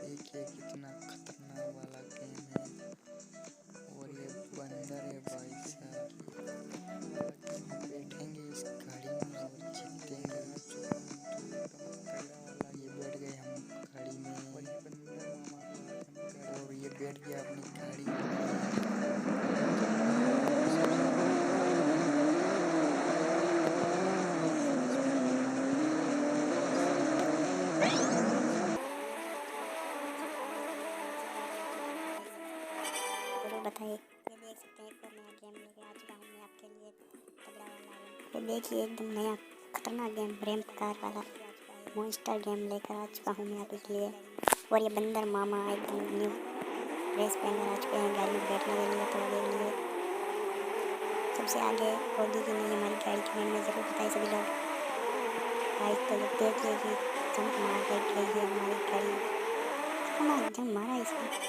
देखिए कितना खतरनाक वाला गेम है। और ये बंदर है भाई साहब, हम बैठेंगे इस गाड़ी में और जीतेंगे। ये बैठ गए हम गाड़ी में और ये बैठ गया अपनी गाड़ी में। बताइए, ये देख सकते हैं एक और नया गेम लेके आ चुका हूँ मैं आपके लिए, तगड़ा वाला गेम। ये देखिए एकदम नया खतरनाक गेम, रैंप कार वाला मॉन्स्टर गेम लेकर आ चुका हूँ मैं आपके लिए। और ये बंदर मामा एकदम न्यू ड्रेस पहनकर आ चुके हैं गाड़ी में बैठने के लिए। तो देख लिए सबसे आगे होगी कि नहीं हमारी गाड़ी के बारे में ज़रूर बताइए सभी लोग। गाइस तो देखिए कि जंप मार कर गई है हमारी गाड़ी, जंप मारा इसने।